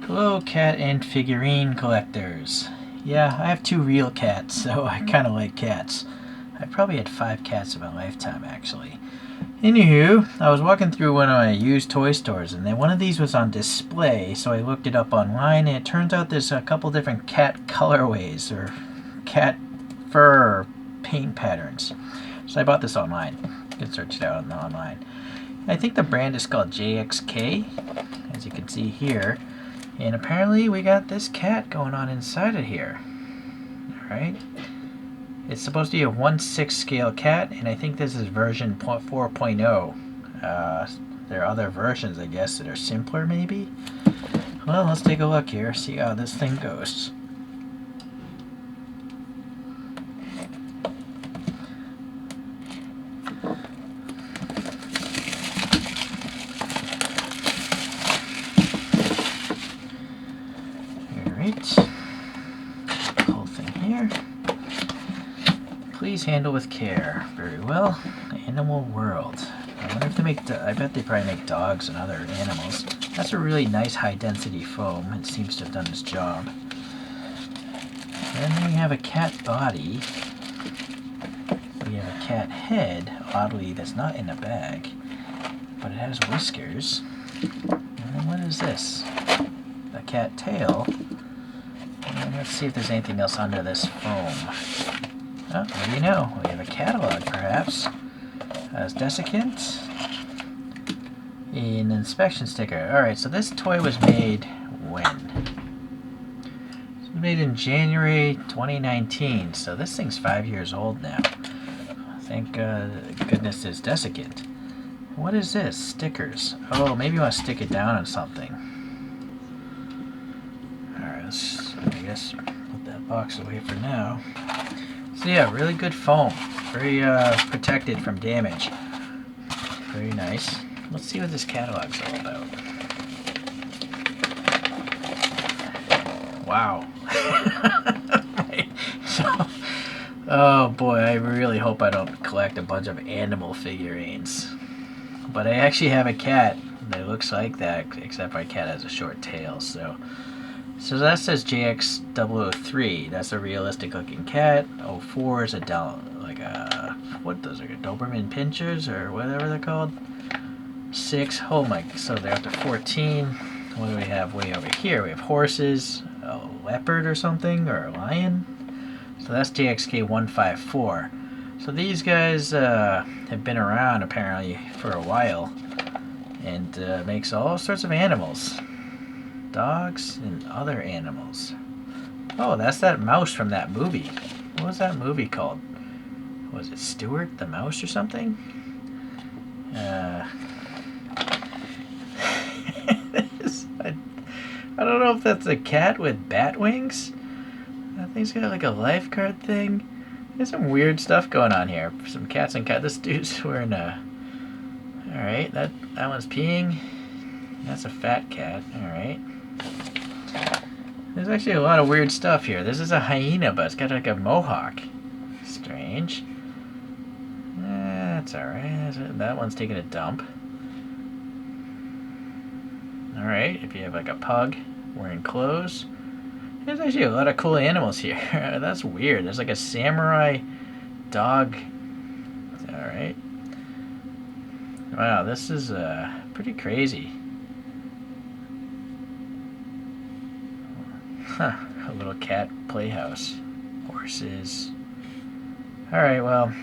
Hello, cat and figurine collectors. Yeah, I have 2 real cats, so I kind of like cats. I probably had 5 cats in my lifetime, actually. Anywho, I was walking through one of my used toy stores, and then one of these was on display, so I looked it up online, and it turns out there's a couple different cat colorways, or cat fur paint patterns. So I bought this online. You can search it out online. I think the brand is called JXK, as you can see here. And apparently we got this cat going on inside of here. Alright. It's supposed to be a 1/6 scale cat, and I think this is version 4.0. There are other versions, I guess, that are simpler, maybe? Well, let's take a look here, see how this thing goes. Alright. Whole thing here. Please handle with care. Very well. Animal World. I wonder if they make, I bet they probably make dogs and other animals. That's a really nice high density foam. It seems to have done its job. Then we have a cat body. We have a cat head, oddly, that's not in a bag, but it has whiskers. And then what is this? A cat tail. And let's see if there's anything else under this foam. Oh, what do you know? We have a catalog, perhaps. As desiccant. An inspection sticker. Alright, so this toy was made when? It was made in January 2019, so this thing's 5 years old now. Thank goodness it's desiccant. What is this? Stickers. Oh, maybe you want to stick it down on something. Alright, let's, I guess, put that box away for now. So yeah, really good foam. Very protected from damage. Very nice. Let's see what this catalog's all about. Wow. So, oh boy, I really hope I don't collect a bunch of animal figurines. But I actually have a cat that looks like that, except my cat has a short tail, so that says JX003. That's a realistic looking cat. 04 is a like a, what those are, Doberman Pinschers or whatever they're called. 6, oh my, so they're up to 14. What do we have way over here? We have horses, a leopard or something, or a lion. So that's JXK154. So these guys have been around apparently for a while, and makes all sorts of animals. Dogs and other animals. Oh, that's that mouse from that movie. What was that movie called? Was it Stuart the Mouse or something? I don't know if that's a cat with bat wings. That thing's got like a lifeguard thing. There's some weird stuff going on here. Some cats and cat. This dude's wearing a... Alright, that one's peeing. That's a fat cat. Alright. There's actually a lot of weird stuff here. This is a hyena, but it's got like a mohawk. Strange. That's alright. That one's taking a dump. Alright, if you have like a pug wearing clothes. There's actually a lot of cool animals here. That's weird. There's like a samurai dog. Alright. Wow, this is pretty crazy. Huh, a little cat playhouse. Horses. Alright, well,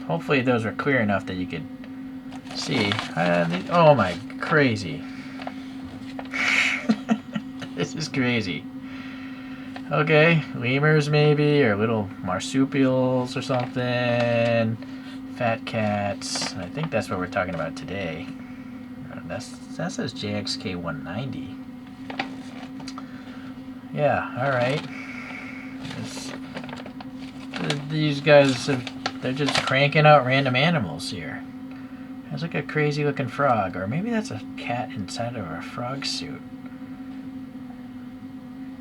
hopefully those were clear enough that you could see. Oh my, crazy. This is crazy. Okay, lemurs maybe, or little marsupials or something. Fat cats. I think that's what we're talking about today. That says JXK190. Yeah, alright. These guys, they're just cranking out random animals here. There's like a crazy looking frog, or maybe that's a cat inside of a frog suit.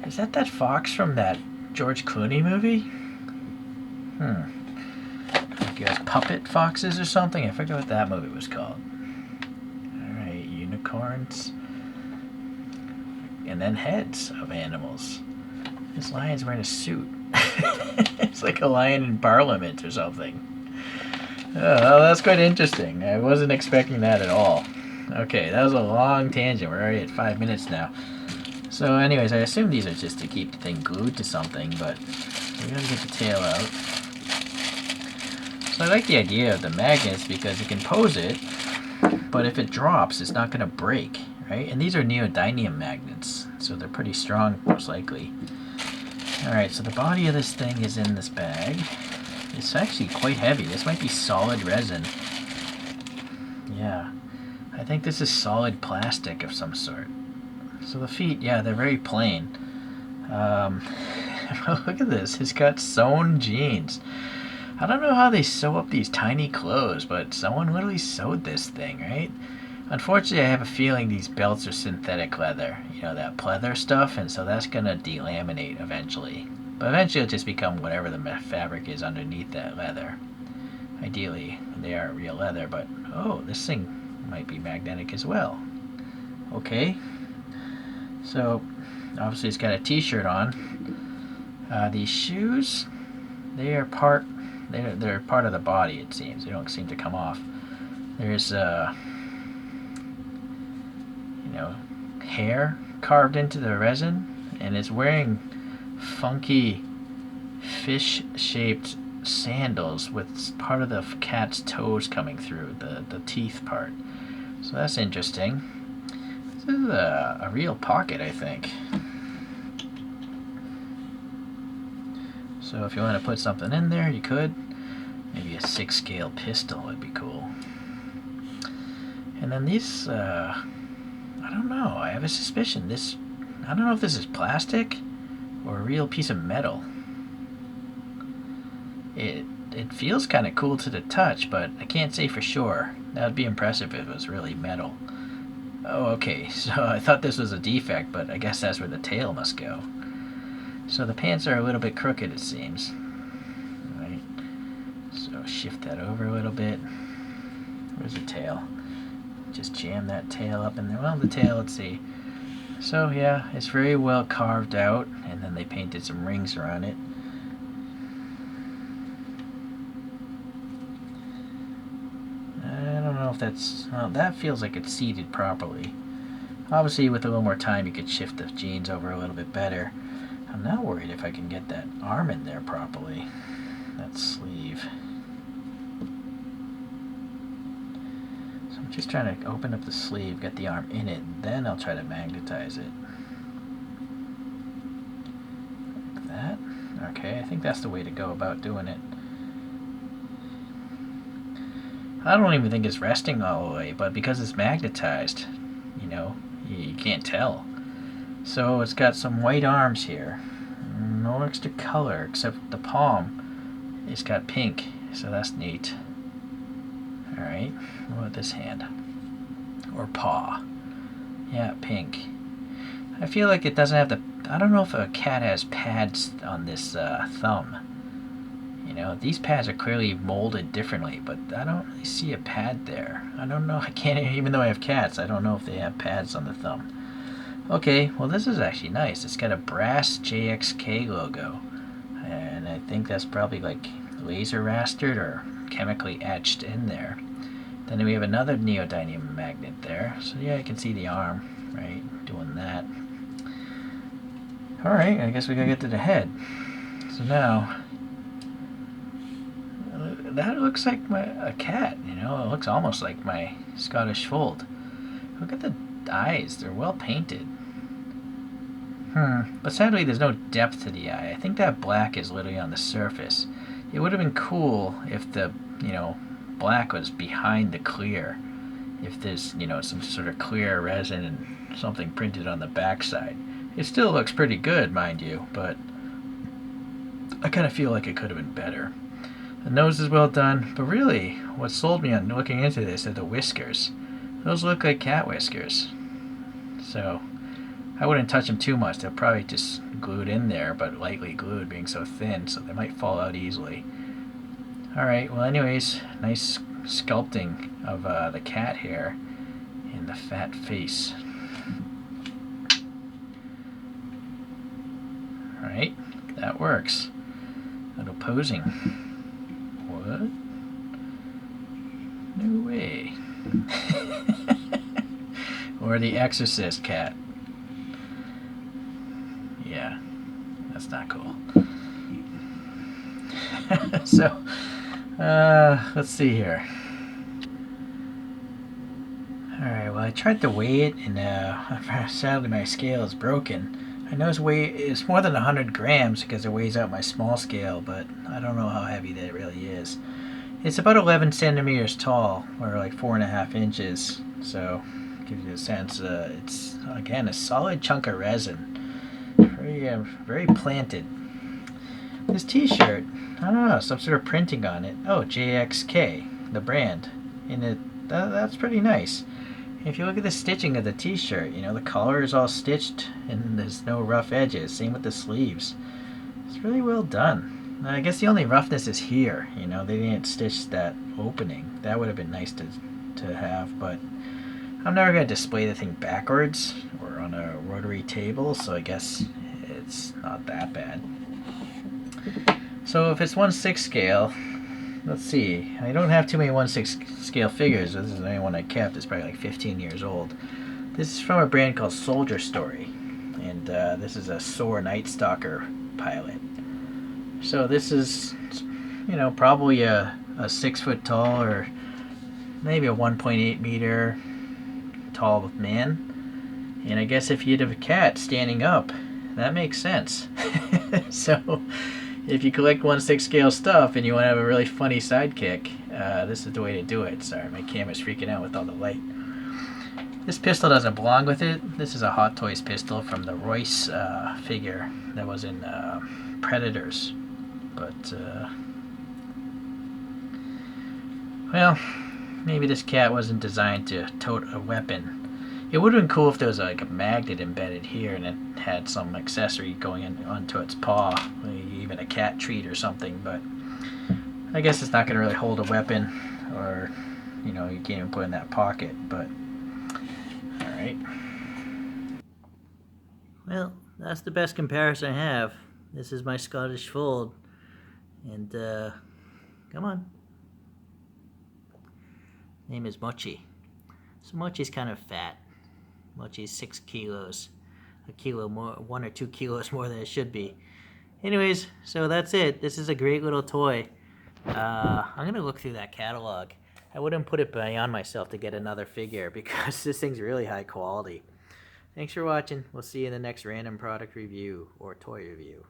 Is that fox from that George Clooney movie? Like you guys puppet foxes or something? I forget what that movie was called. Alright, unicorns. and then heads of animals. This lion's wearing a suit. It's like a lion in Parliament or something. Oh, well, that's quite interesting. I wasn't expecting that at all. Okay, that was a long tangent. We're already at 5 minutes now. So anyways, I assume these are just to keep the thing glued to something, but we gotta get the tail out. So I like the idea of the magnets because you can pose it, but if it drops, it's not gonna break, right? And these are neodymium magnets, so they're pretty strong, most likely. Alright, so the body of this thing is in this bag. It's actually quite heavy. This might be solid resin. Yeah, I think this is solid plastic of some sort. So the feet, yeah, they're very plain. Look at this. It's got sewn jeans. I don't know how they sew up these tiny clothes, but someone literally sewed this thing, right? Unfortunately, I have a feeling these belts are synthetic leather. You know, that pleather stuff, and so that's going to delaminate eventually. But eventually it'll just become whatever the fabric is underneath that leather. Ideally, they are real leather, but oh, this thing might be magnetic as well. Okay. So, obviously it's got a t-shirt on. These shoes, they're part of the body, it seems. They don't seem to come off. There's hair carved into the resin, and it's wearing funky fish-shaped sandals with part of the cat's toes coming through, the teeth part. So that's interesting. This is a real pocket, I think. So if you want to put something in there, you could. Maybe a 6-scale pistol would be cool. And then these, I don't know. I have a suspicion. I don't know if this is plastic or a real piece of metal. It feels kind of cool to the touch, but I can't say for sure. That would be impressive if it was really metal. Oh, okay. So I thought this was a defect, but I guess that's where the tail must go. So the pants are a little bit crooked, it seems. Right. So shift that over a little bit. Where's the tail? Just jam that tail up in there. Well, the tail, let's see. So yeah, it's very well carved out, and then they painted some rings around it. I don't know if that's... Well, that feels like it's seated properly. Obviously, with a little more time, you could shift the jeans over a little bit better. I'm not worried if I can get that arm in there properly. That sleeve. So I'm just trying to open up the sleeve, get the arm in it, and then I'll try to magnetize it. Like that. Okay, I think that's the way to go about doing it. I don't even think it's resting all the way, but because it's magnetized, you can't tell. So it's got some white arms here. No extra color except the palm. It's got pink, so that's neat. Alright, what about this hand? Or paw? Yeah, pink. I feel like it doesn't have the... I don't know if a cat has pads on this thumb. These pads are clearly molded differently, but I don't really see a pad there. I don't know, I can't, even though I have cats, I don't know if they have pads on the thumb. Okay, well this is actually nice. It's got a brass JXK logo, and I think that's probably like laser rastered or chemically etched in there. Then we have another neodymium magnet there, so yeah, I can see the arm, right, doing that. Alright, I guess we gotta get to the head. So now, that looks like a cat, it looks almost like my Scottish fold. Look at the eyes, they're well painted. But sadly there's no depth to the eye. I think that black is literally on the surface. It would have been cool if the, black was behind the clear. If there's, some sort of clear resin and something printed on the backside. It still looks pretty good, mind you, but I kind of feel like it could have been better. The nose is well done, but really, what sold me on looking into this are the whiskers. Those look like cat whiskers. So, I wouldn't touch them too much. They're probably just glued in there, but lightly glued, being so thin, so they might fall out easily. Alright, well anyways, nice sculpting of the cat hair and the fat face. Alright, that works. Little posing. What? No way. Or the Exorcist cat. Yeah, that's not cool. So, let's see here. Alright, well I tried to weigh it and sadly my scale is broken. I know it's more than 100 grams because it weighs out my small scale, but I don't know how heavy that really is. It's about 11 centimeters tall, or like 4.5 inches, so gives you a sense. It's, again, a solid chunk of resin. Very planted. This t-shirt, I don't know, some sort of printing on it. Oh, JXK, the brand. And that's pretty nice. If you look at the stitching of the t-shirt, you know, the collar is all stitched and there's no rough edges. Same with the sleeves. It's really well done. I guess the only roughness is here. You know, they didn't stitch that opening. That would have been nice to have, but I'm never going to display the thing backwards or on a rotary table, so I guess it's not that bad. So if it's 1/6 scale, let's see. I don't have too many 1/6 scale figures. This is the only one I kept. It's probably like 15 years old. This is from a brand called Soldier Story, and this is a SOAR Night Stalker pilot. So this is, you know, probably a 6 foot tall or maybe a 1.8 meter tall man. And I guess if you have a cat standing up, that makes sense. So if you collect 1/6 scale stuff and you want to have a really funny sidekick, this is the way to do it. Sorry, my camera's freaking out with all the light. This pistol doesn't belong with it. This is a Hot Toys pistol from the Royce figure that was in Predators. But, well, maybe this cat wasn't designed to tote a weapon. It would have been cool if there was like a magnet embedded here and it had some accessory going onto its paw, maybe even a cat treat or something, but I guess it's not going to really hold a weapon, or, you know, you can't even put it in that pocket, but alright. Well, that's the best comparison I have. This is my Scottish Fold, and come on. Name is Mochi. So Mochi's kind of fat. Mochi's 6 kilos. A kilo more, 1 or 2 kilos more than it should be. Anyways, so that's it. This is a great little toy. I'm gonna look through that catalog. I wouldn't put it beyond myself to get another figure because this thing's really high quality. Thanks for watching. We'll see you in the next random product review or toy review.